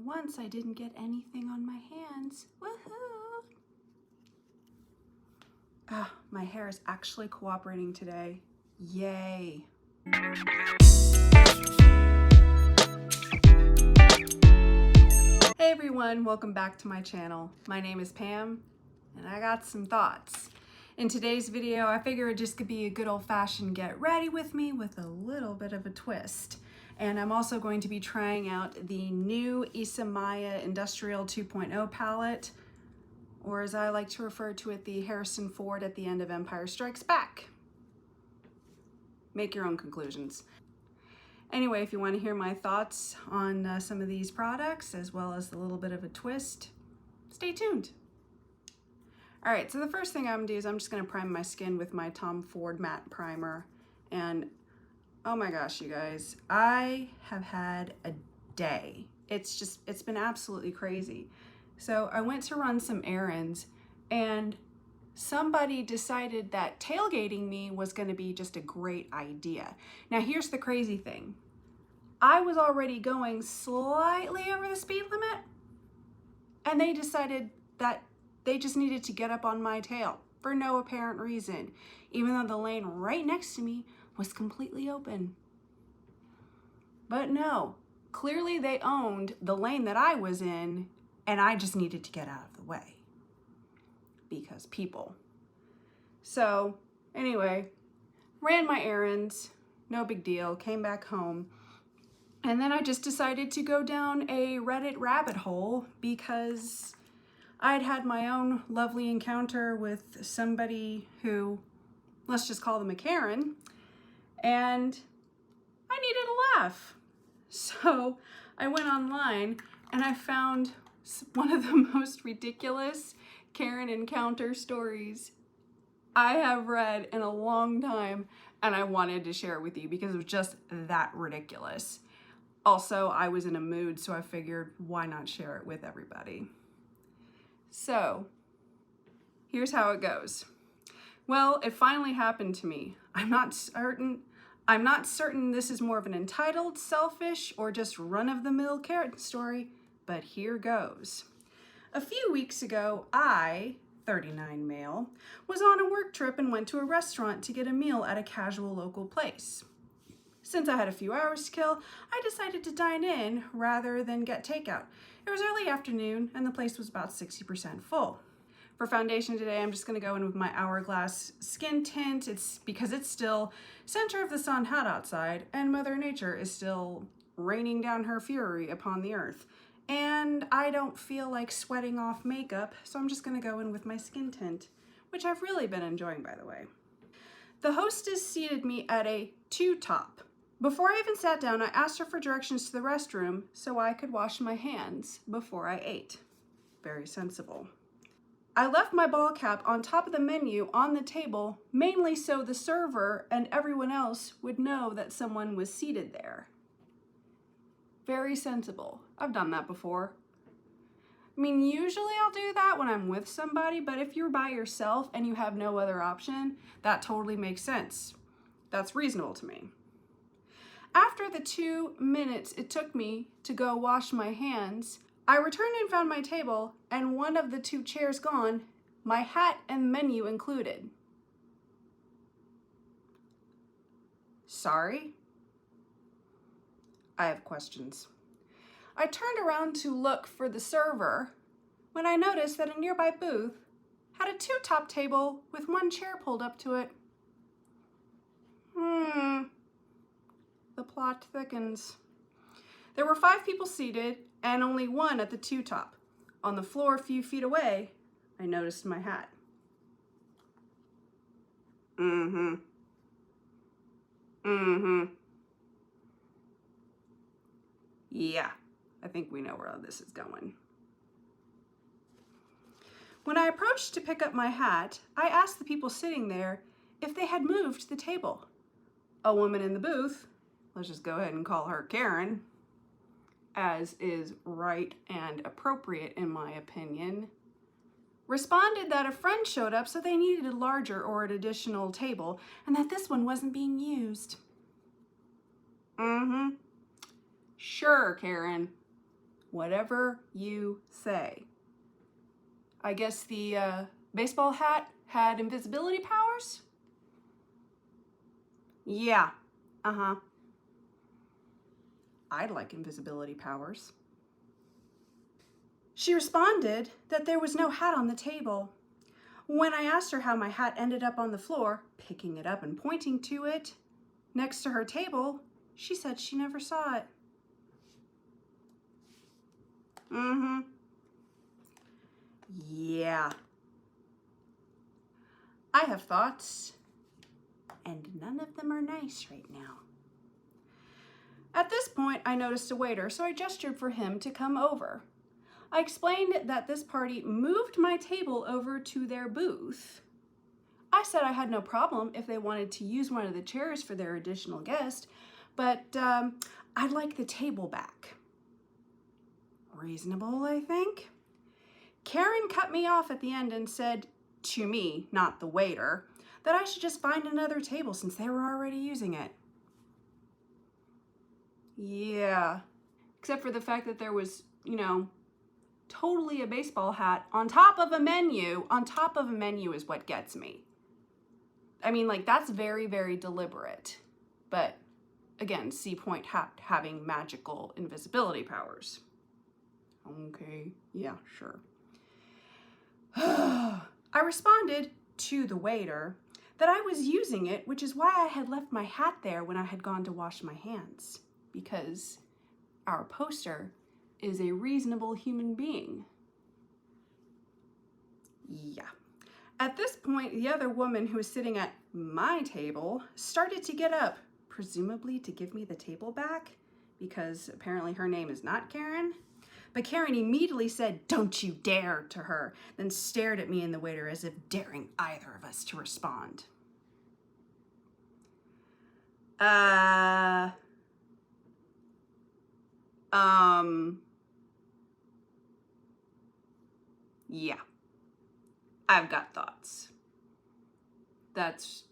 once I didn't get anything on my hands. Woohoo! Ah, my hair is actually cooperating today. Yay! Hey everyone, welcome back to my channel. My name is Pam, and I got some thoughts. In today's video, I figured it just could be a good old-fashioned get ready with me with a little bit of a twist. And I'm also going to be trying out the new Isamaya Industrial 2.0 palette, or as I like to refer to it, the Harrison Ford at the end of Empire Strikes Back. Make your own conclusions. Anyway, if you want to hear my thoughts on some of these products, as well as a little bit of a twist, stay tuned. All right, so the first thing I'm gonna do is I'm just gonna prime my skin with my Tom Ford matte primer. And oh my gosh, you guys, I have had a day. It's been absolutely crazy. So I went to run some errands and somebody decided that tailgating me was gonna be just a great idea. Now here's the crazy thing. I was already going slightly over the speed limit and they decided that they just needed to get up on my tail for no apparent reason, even though the lane right next to me was completely open. But no, clearly they owned the lane that I was in and I just needed to get out of the way because people. So anyway, ran my errands, no big deal, came back home. And then I just decided to go down a Reddit rabbit hole because I'd had my own lovely encounter with somebody who, let's just call them a Karen, and I needed a laugh. So I went online and I found one of the most ridiculous Karen encounter stories I have read in a long time, and I wanted to share it with you because it was just that ridiculous. Also, I was in a mood, so I figured why not share it with everybody. So, here's how it goes. Well, it finally happened to me. I'm not certain this is more of an entitled, selfish, or just run-of-the-mill Karen story, but here goes. A few weeks ago, I, 39 male, was on a work trip and went to a restaurant to get a meal at a casual local place. Since I had a few hours to kill, I decided to dine in rather than get takeout. It was early afternoon and the place was about 60% full. For foundation today, I'm just gonna go in with my Hourglass skin tint. It's because it's still center of the sun hot outside and Mother Nature is still raining down her fury upon the earth. And I don't feel like sweating off makeup, so I'm just gonna go in with my skin tint, which I've really been enjoying, by the way. The hostess seated me at a two-top. Before I even sat down, I asked her for directions to the restroom so I could wash my hands before I ate. Very sensible. I left my ball cap on top of the menu on the table, mainly so the server and everyone else would know that someone was seated there. Very sensible. I've done that before. I mean, usually I'll do that when I'm with somebody, but if you're by yourself and you have no other option, that totally makes sense. That's reasonable to me. After the 2 minutes it took me to go wash my hands, I returned and found my table and one of the 2 chairs gone, my hat and menu included. Sorry? I have questions. I turned around to look for the server when I noticed that a nearby booth had a 2-top table with 1 chair pulled up to it. The plot thickens. There were 5 people seated and only 1 at the 2-top. On the floor a few feet away, I noticed my hat. Yeah, I think we know where this is going. When I approached to pick up my hat, I asked the people sitting there if they had moved the table. A woman in the booth, let's just go ahead and call her Karen, as is right and appropriate in my opinion, responded that a friend showed up so they needed a larger or an additional table and that this one wasn't being used. Sure, Karen. Whatever you say. I guess the baseball hat had invisibility powers? Yeah, uh-huh. I'd like invisibility powers. She responded that there was no hat on the table. When I asked her how my hat ended up on the floor, picking it up and pointing to it next to her table, she said she never saw it. Mm-hmm. Yeah. I have thoughts, and none of them are nice right now. At this point, I noticed a waiter, so I gestured for him to come over. I explained that this party moved my table over to their booth. I said I had no problem if they wanted to use one of the chairs for their additional guest, but I'd like the table back. Reasonable, I think. Karen cut me off at the end and said, to me, not the waiter, that I should just find another table since they were already using it. Yeah, except for the fact that there was, you know, totally a baseball hat on top of a menu. On top of a menu is what gets me. I mean, like, that's very, very deliberate. But again, see point having magical invisibility powers. Okay, yeah, sure. I responded to the waiter that I was using it, which is why I had left my hat there when I had gone to wash my hands, because our poster is a reasonable human being. Yeah. At this point, the other woman who was sitting at my table started to get up, presumably to give me the table back, because apparently her name is not Karen. But Karen immediately said, "Don't you dare," to her, then stared at me and the waiter as if daring either of us to respond. Yeah. I've got thoughts. That's...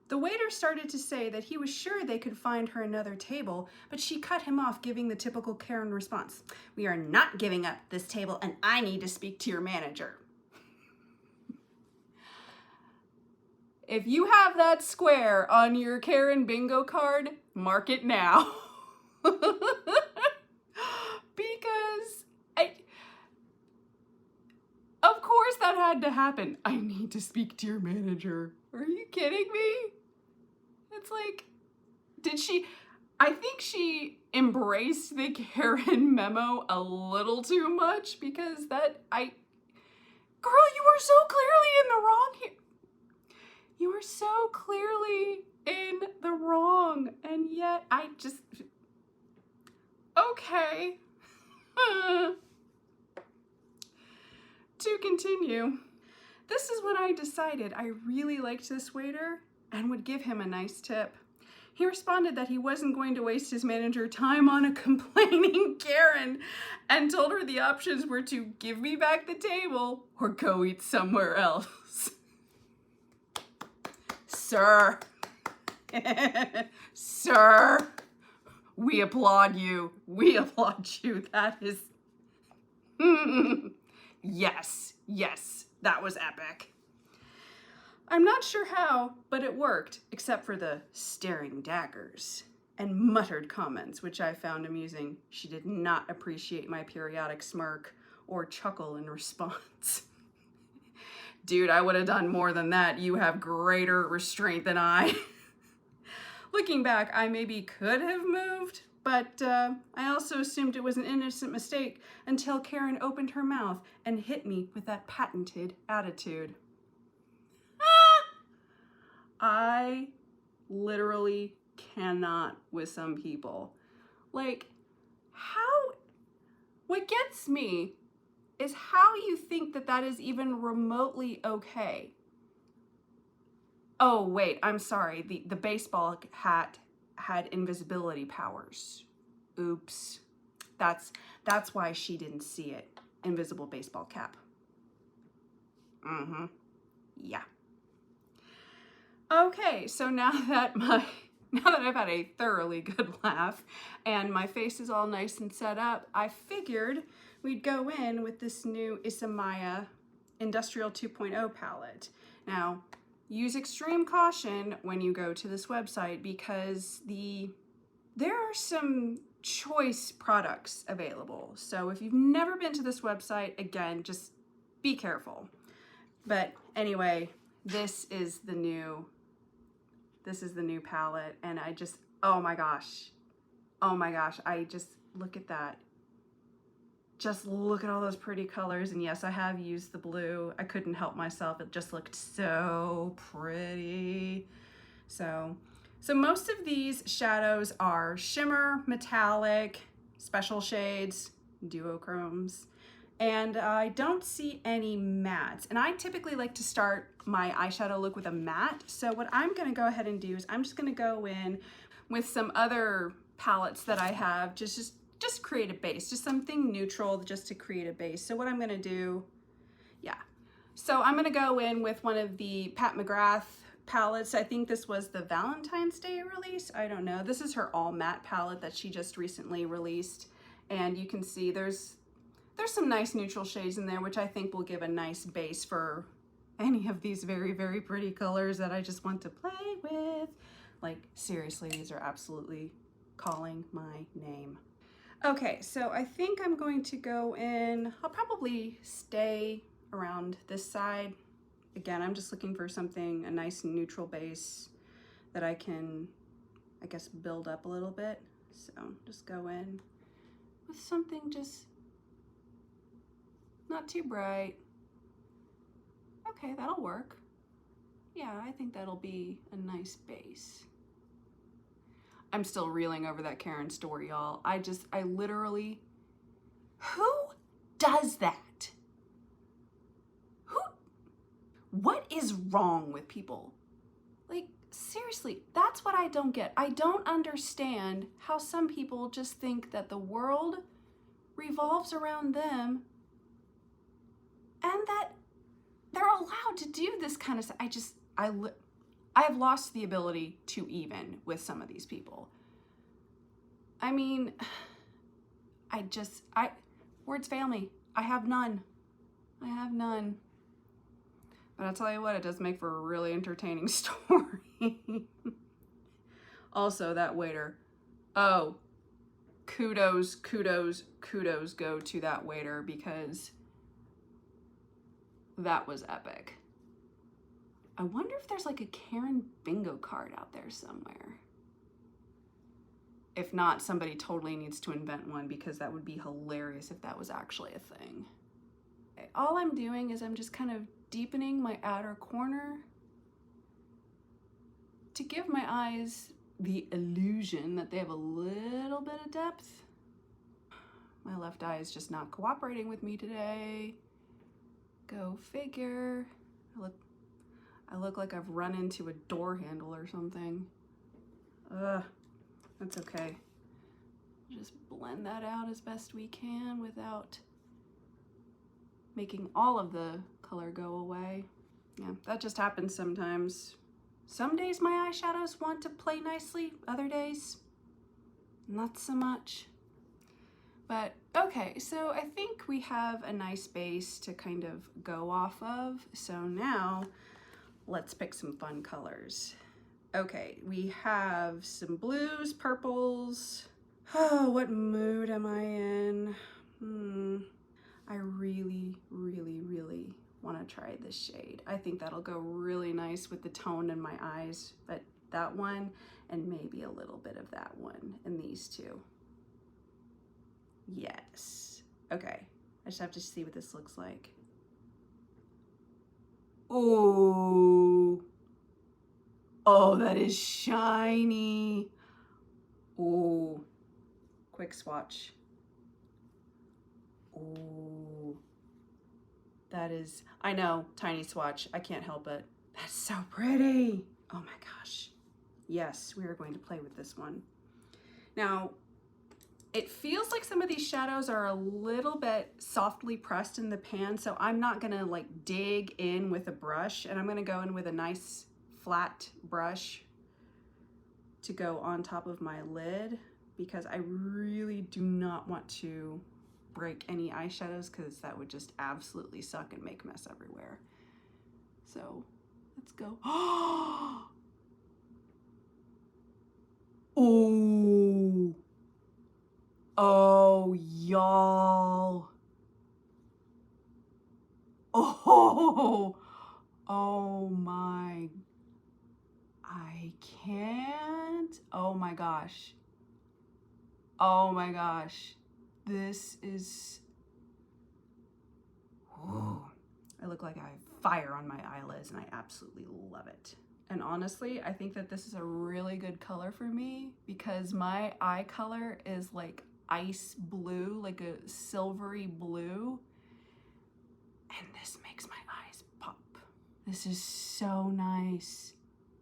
The waiter started to say that he was sure they could find her another table, but she cut him off, giving the typical Karen response. "We are not giving up this table, and I need to speak to your manager." If you have that square on your Karen bingo card, mark it now. Because of course that had to happen. I need to speak to your manager. Are you kidding me? It's like, did she... I think she embraced the Karen memo a little too much, because that... Girl, you were so clearly in the wrong here. You were so clearly in the wrong, and yet I just... Okay. To continue, this is when I decided I really liked this waiter and would give him a nice tip. He responded that he wasn't going to waste his manager time on a complaining Karen, and told her the options were to give me back the table or go eat somewhere else. Sir, sir, we applaud you. We applaud you. That is... Yes, yes, that was epic. I'm not sure how, but it worked, except for the staring daggers and muttered comments, which I found amusing. She did not appreciate my periodic smirk or chuckle in response. Dude, I would have done more than that. You have greater restraint than I. Looking back, I maybe could have moved, but I also assumed it was an innocent mistake until Karen opened her mouth and hit me with that patented attitude. I literally cannot with some people. Like, what gets me is how you think that that is even remotely okay. Oh, wait, I'm sorry. The baseball hat had invisibility powers. Oops. That's why she didn't see it. Invisible baseball cap. Mm-hmm. Yeah. Okay, so now that my now that I've had a thoroughly good laugh and my face is all nice and set up, I figured we'd go in with this new Isamaya Industrial 2.0 palette. Now, use extreme caution when you go to this website because there are some choice products available. So if you've never been to this website, again, just be careful. But anyway, this is the new palette, and I just, oh my gosh, I just, look at that. Just look at all those pretty colors. And yes, I have used the blue. I couldn't help myself. It just looked so pretty. So most of these shadows are shimmer, metallic, special shades, duochromes, and I don't see any mattes. And I typically like to start my eyeshadow look with a matte. So what I'm gonna go ahead and do is I'm just gonna go in with some other palettes that I have, just create a base, just something neutral just to create a base. So what I'm gonna do, so I'm gonna go in with one of the Pat McGrath palettes. I think this was the Valentine's Day release. I don't know. This is her all matte palette that she just recently released. And you can see there's some nice neutral shades in there, which I think will give a nice base for any of these very, very pretty colors that I just want to play with. Like, seriously, these are absolutely calling my name. Okay, so I think I'm going to go in, I'll probably stay around this side. Again, I'm just looking for something, a nice neutral base that I can, I guess, build up a little bit. So just go in with something just not too bright. Okay, that'll work. Yeah, I think that'll be a nice base. I'm still reeling over that Karen story, y'all. I literally, who does that? What is wrong with people? Like, seriously, that's what I don't get. I don't understand how some people just think that the world revolves around them and that they're allowed to do this kind of stuff. I have lost the ability to even with some of these people. I mean, words fail me. I have none. But I'll tell you what, it does make for a really entertaining story. Also, that waiter. Oh, kudos go to that waiter because that was epic. I wonder if there's like a Karen bingo card out there somewhere. If not, somebody totally needs to invent one because that would be hilarious if that was actually a thing. Okay, all I'm doing is I'm just kind of deepening my outer corner to give my eyes the illusion that they have a little bit of depth. My left eye is just not cooperating with me today. Go figure. I look like I've run into a door handle or something. That's okay. Just blend that out as best we can without making all of the color go away. Yeah, that just happens sometimes. Some days my eyeshadows want to play nicely, other days, not so much. But okay, so I think we have a nice base to kind of go off of. So now let's pick some fun colors. Okay, we have some blues, purples. Oh, what mood am I in? I really want to try this shade. I think that'll go really nice with the tone in my eyes, but that one and maybe a little bit of that one and these two. Yes. Okay, I just have to see what this looks like. Oh, that is shiny. Oh, quick swatch. Oh, that is, I know, tiny swatch. I can't help it. That's so pretty. Oh my gosh. Yes, we are going to play with this one. Now, it feels like some of these shadows are a little bit softly pressed in the pan, so I'm not gonna like dig in with a brush, and I'm gonna go in with a nice flat brush to go on top of my lid because I really do not want to break any eyeshadows because that would just absolutely suck and make mess everywhere. So let's go. Oh, oh, y'all. Oh, oh my, I can't. Oh my gosh. Oh my gosh. This is, oh, I look like I have fire on my eyelids and I absolutely love it. And honestly, I think that this is a really good color for me because my eye color is like ice blue, like a silvery blue. And this makes my eyes pop. This is so nice.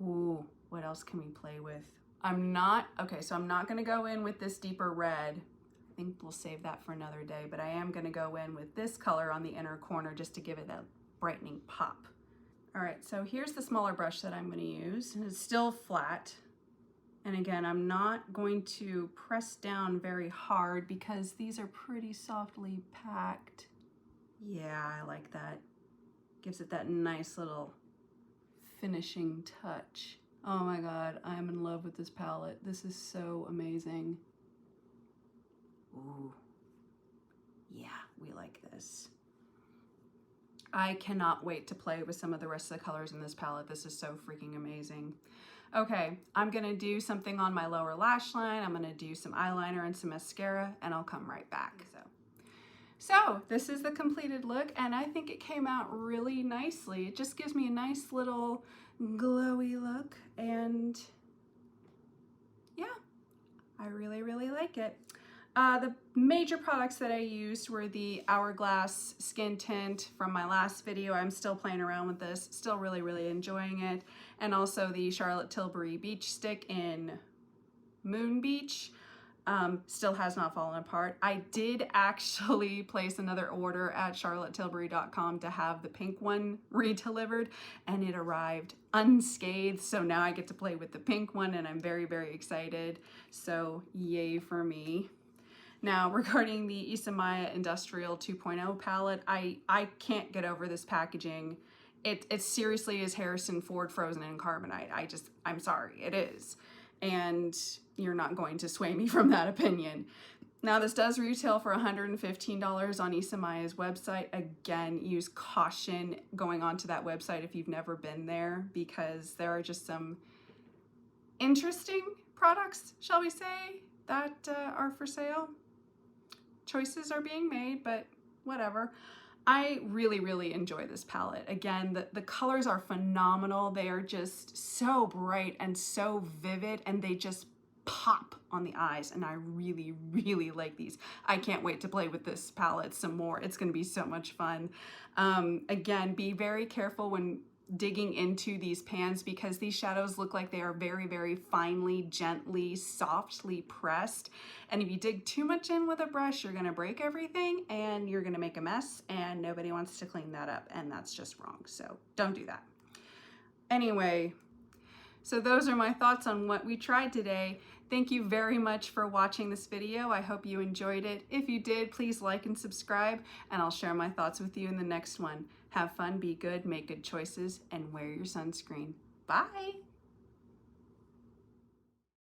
Ooh, what else can we play with? I'm not gonna go in with this deeper red. I think we'll save that for another day, but I am gonna go in with this color on the inner corner just to give it that brightening pop. All right, so here's the smaller brush that I'm gonna use, and it's still flat. And again, I'm not going to press down very hard because these are pretty softly packed. Yeah, I like that. Gives it that nice little finishing touch. Oh my God, I am in love with this palette. This is so amazing. Ooh, yeah, we like this. I cannot wait to play with some of the rest of the colors in this palette. This is so freaking amazing. Okay, I'm gonna do something on my lower lash line. I'm gonna do some eyeliner and some mascara, and I'll come right back. So this is the completed look, and I think it came out really nicely. It just gives me a nice little glowy look, and yeah, I really, really like it. The major products that I used were the Hourglass Skin Tint from my last video. I'm still playing around with this, still really, really enjoying it. And also the Charlotte Tilbury Beach Stick in Moon Beach. Still has not fallen apart. I did actually place another order at charlottetilbury.com to have the pink one re-delivered, and it arrived unscathed. So now I get to play with the pink one, and I'm very, very excited. So yay for me. Now, regarding the Isamaya Industrial 2.0 palette, I can't get over this packaging. It seriously is Harrison Ford frozen in carbonite. I'm sorry, it is. And you're not going to sway me from that opinion. Now, this does retail for $115 on Isamaya's website. Again, use caution going onto that website if you've never been there, because there are just some interesting products, shall we say, that are for sale. Choices are being made, but whatever. I really, really enjoy this palette. Again, the colors are phenomenal. They are just so bright and so vivid, and they just pop on the eyes, and I really, really like these. I can't wait to play with this palette some more. It's gonna be so much fun. Again, be very careful when digging into these pans because these shadows look like they are very, very finely, gently, softly pressed. And if you dig too much in with a brush, you're gonna break everything and you're gonna make a mess, and nobody wants to clean that up, and that's just wrong. So don't do that. Anyway, so those are my thoughts on what we tried today. Thank you very much for watching this video. I hope you enjoyed it. If you did, please like and subscribe, and I'll share my thoughts with you in the next one. Have fun, be good, make good choices, and wear your sunscreen. Bye!